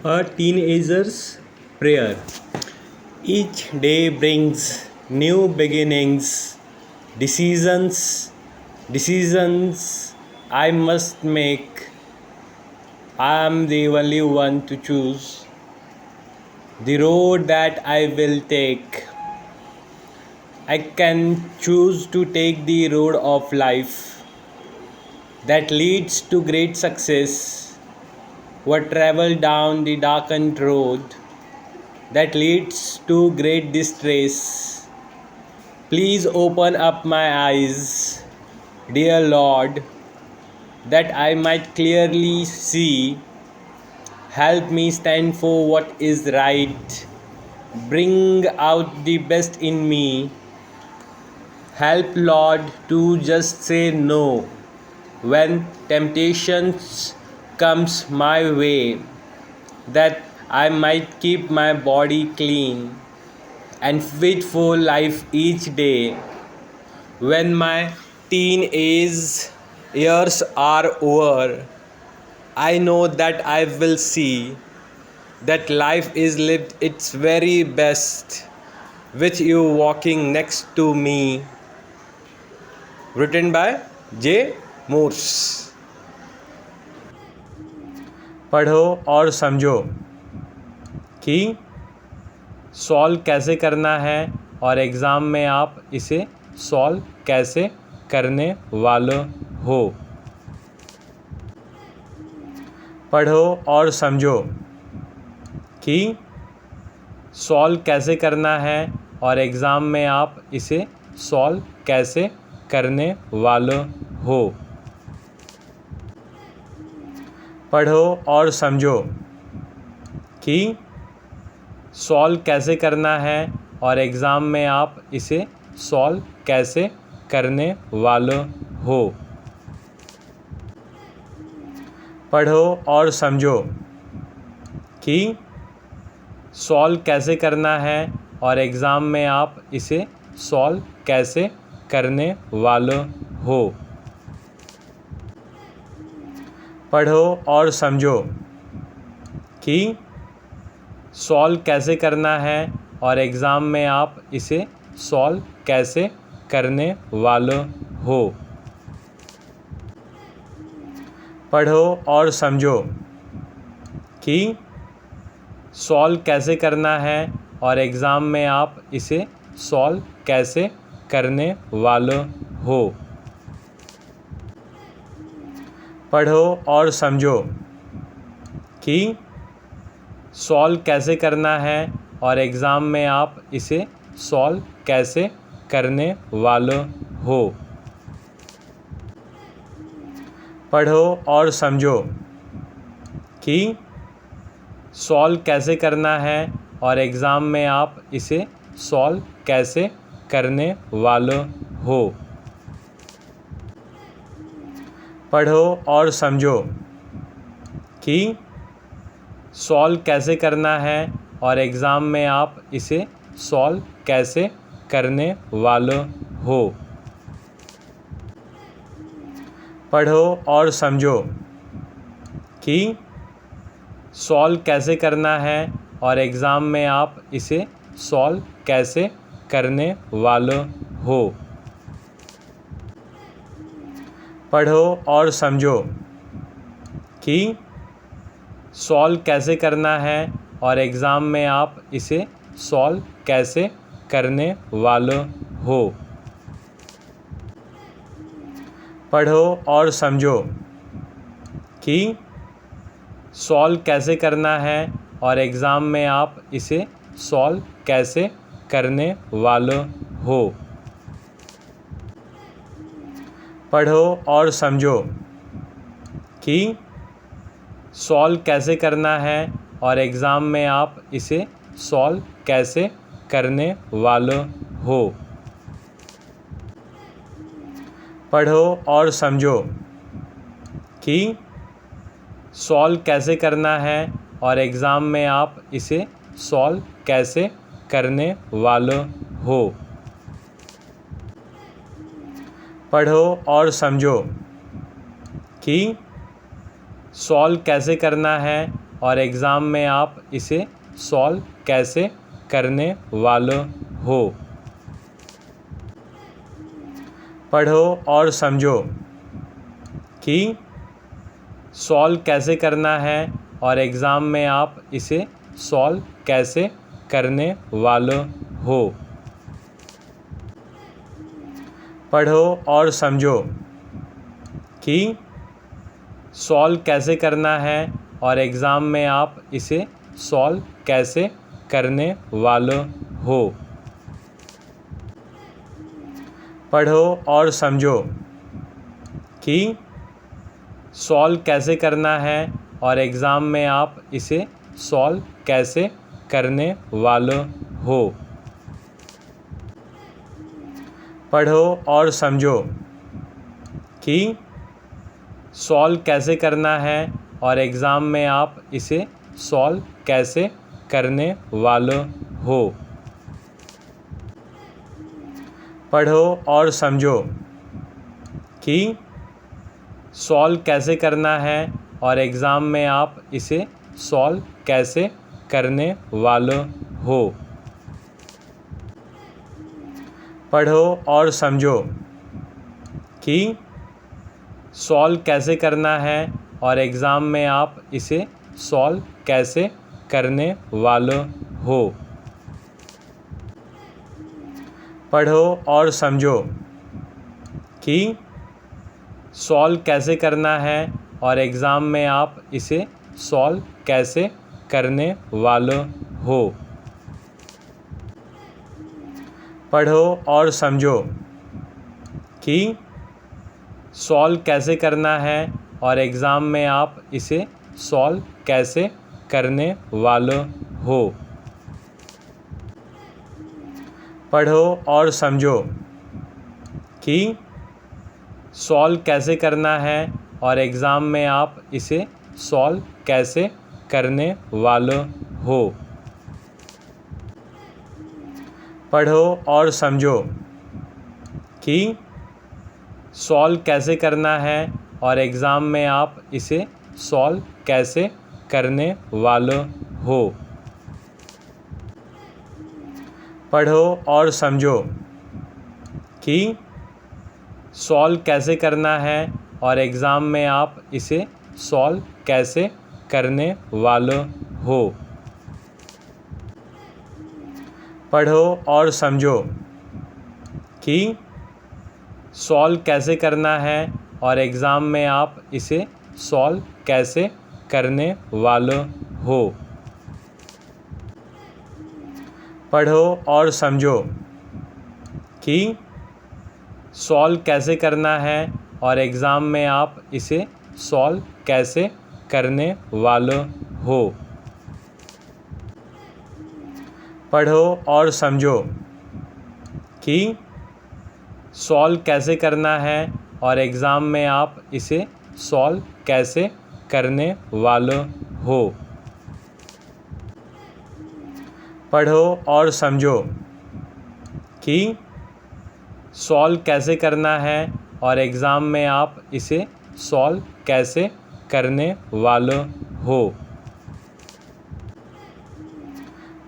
A teenager's prayer. Each day brings new beginnings, decisions I must make. I am the only one to choose the road that I will take. I can choose to take the road of life that leads to great success, or travel down the darkened road that leads to great distress. Please open up my eyes, dear Lord, that I might clearly see. Help me stand for what is right. Bring out the best in me. Help, Lord, to just say no when temptations comes my way, that I might keep my body clean and fit for life each day. When my teenage years are over, I know that I will see that life is lived its very best with you walking next to me. Written by J. Morse. पढ़ो और समझो कि solve कैसे करना है और exam में आप इसे सॉल्व कैसे करने वाले हो। पढ़ो और समझो कि सॉल्व कैसे करना है और एग्ज़ाम में आप इसे सॉल्व कैसे करने वाले हो। पढ़ो और समझो कि सॉल्व कैसे करना है और एग्ज़ाम में आप इसे सॉल्व कैसे करने वाले हो। पढ़ो और समझो कि सॉल्व कैसे करना है और एग्ज़ाम में आप इसे सॉल्व कैसे करने वाले हो। पढ़ो और समझो कि सॉल्व कैसे करना है और एग्ज़ाम में आप इसे सॉल्व कैसे करने वाले हो। पढ़ो और समझो कि सॉल्व कैसे करना है और एग्ज़ाम में आप इसे सॉल्व कैसे करने वाले हो। पढ़ो और समझो कि सॉल्व कैसे करना है और एग्ज़ाम में आप इसे सॉल्व कैसे करने वाले हो। पढ़ो और समझो कि सॉल्व कैसे करना है और एग्ज़ाम में आप इसे सॉल्व कैसे करने वाले हो। पढ़ो और समझो कि सॉल्व कैसे करना है और एग्ज़ाम में आप इसे सॉल्व कैसे करने वाले हो। पढ़ो और समझो कि सॉल्व कैसे करना है और एग्ज़ाम में आप इसे सॉल्व कैसे करने वाले हो। पढ़ो और समझो कि सॉल्व कैसे करना है और एग्ज़ाम में आप इसे सॉल्व कैसे करने वाले हो। पढ़ो और समझो कि सॉल्व कैसे करना है और एग्ज़ाम में आप इसे सॉल्व कैसे करने वाले हो। पढ़ो और समझो कि सॉल्व कैसे करना है और एग्ज़ाम में आप इसे सॉल्व कैसे करने वाले हो। पढ़ो और समझो कि सॉल्व कैसे करना है और एग्ज़ाम में आप इसे सॉल्व कैसे करने वाले हो। पढ़ो और समझो कि सॉल्व कैसे करना है और एग्ज़ाम में आप इसे सॉल्व कैसे करने वाले हो। पढ़ो और समझो कि सॉल्व कैसे करना है और एग्ज़ाम में आप इसे सॉल्व कैसे करने वाले हो। पढ़ो और समझो कि सॉल्व कैसे करना है और एग्ज़ाम में आप इसे सॉल्व कैसे करने वाले हो। पढ़ो और समझो कि सॉल्व कैसे करना है और एग्ज़ाम में आप इसे सॉल्व कैसे करने वाले हो। पढ़ो और समझो कि सॉल्व कैसे करना है और एग्ज़ाम में आप इसे सॉल्व कैसे करने वाले हो। पढ़ो और समझो कि सॉल्व कैसे करना है और एग्ज़ाम में आप इसे सॉल्व कैसे करने वाले हो। पढ़ो और समझो कि सॉल्व कैसे करना है और एग्ज़ाम में आप इसे सॉल्व कैसे करने वाले हो। पढ़ो और समझो कि सॉल्व कैसे करना है और एग्ज़ाम में आप इसे सॉल्व कैसे करने वाले हो। पढ़ो और समझो कि सॉल्व कैसे करना है और एग्ज़ाम में आप इसे सॉल्व कैसे करने वाले हो। पढ़ो और समझो कि सॉल्व कैसे करना है और एग्ज़ाम में आप इसे सॉल्व कैसे करने वाले हो। पढ़ो और समझो कि सॉल्व कैसे करना है और एग्ज़ाम में आप इसे सॉल्व कैसे करने वाले हो। पढ़ो और समझो कि सॉल्व कैसे करना है और एग्ज़ाम में आप इसे सॉल्व कैसे करने वाले हो। पढ़ो और समझो कि सॉल्व कैसे करना है और एग्ज़ाम में आप इसे सॉल्व कैसे करने वाले हो। पढ़ो और समझो कि सॉल्व कैसे करना है और एग्ज़ाम में आप इसे सॉल्व कैसे करने वाले हो। पढ़ो और समझो कि सॉल्व कैसे करना है और एग्ज़ाम में आप इसे सॉल्व कैसे करने वाले हो। पढ़ो और समझो कि सॉल्व कैसे करना है और एग्ज़ाम में आप इसे सॉल्व कैसे करने वाले हो।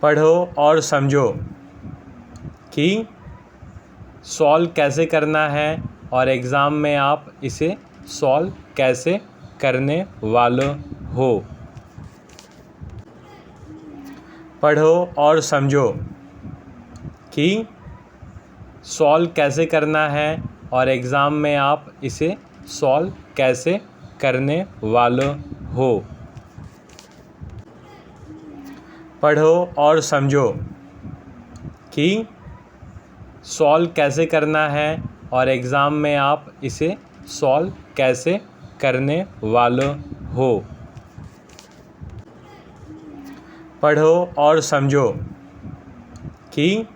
पढ़ो और समझो कि सॉल्व कैसे करना है और एग्ज़ाम में आप इसे सॉल्व कैसे करने वाले हो। पढ़ो और समझो कि सॉल्व कैसे करना है और एग्ज़ाम में आप इसे सॉल्व कैसे करने वाले हो। पढ़ो और समझो कि सॉल्व कैसे करना है और एग्ज़ाम में आप इसे सॉल्व कैसे करने वाले हो। पढ़ो और समझो कि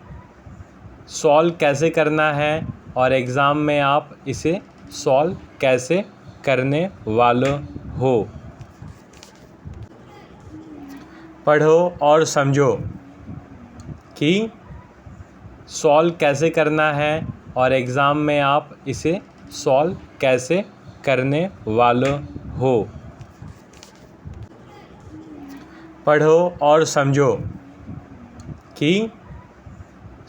सॉल्व कैसे करना है और एग्ज़ाम में आप इसे सॉल्व कैसे करने वाले हो। पढ़ो और समझो कि सॉल्व कैसे करना है और एग्ज़ाम में आप इसे सॉल्व कैसे करने वाले हो। पढ़ो और समझो कि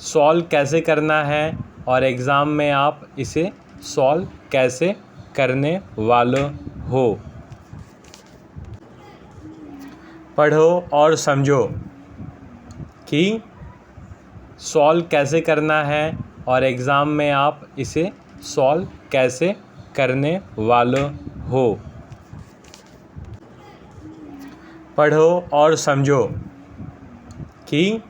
सॉल्व कैसे करना है और एग्ज़ाम में आप इसे सॉल्व कैसे करने वाले हो। पढ़ो और समझो कि सॉल्व कैसे करना है और एग्ज़ाम में आप इसे सॉल्व कैसे करने वाले हो। पढ़ो और समझो कि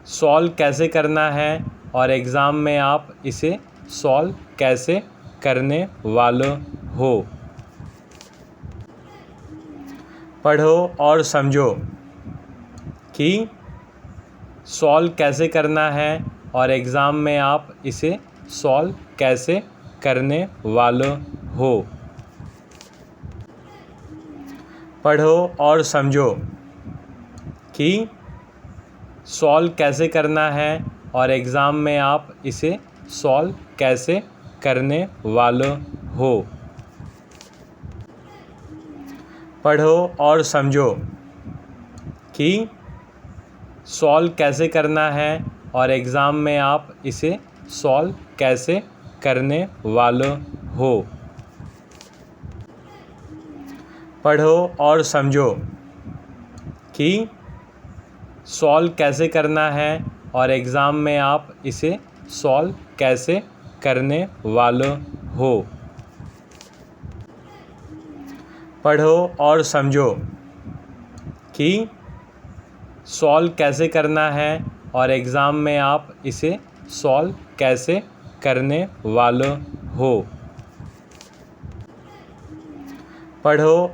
सॉल्व कैसे करना है और एग्ज़ाम में आप इसे सॉल्व कैसे करने वाले हो। पढ़ो और समझो कि सॉल्व कैसे करना है और एग्ज़ाम में आप इसे सॉल्व कैसे करने वाले हो। पढ़ो और समझो कि सॉल्व कैसे करना है और एग्ज़ाम में आप इसे सॉल्व कैसे करने वाले हो। पढ़ो और समझो कि सॉल्व कैसे करना है और एग्ज़ाम में आप इसे सॉल्व कैसे करने वाले हो। पढ़ो और समझो कि सॉल्व कैसे करना है और एग्ज़ाम में आप इसे सॉल्व कैसे करने वाले हो। पढ़ो और समझो कि सॉल्व कैसे करना है और एग्ज़ाम में आप इसे सॉल्व कैसे करने वाले हो। पढ़ो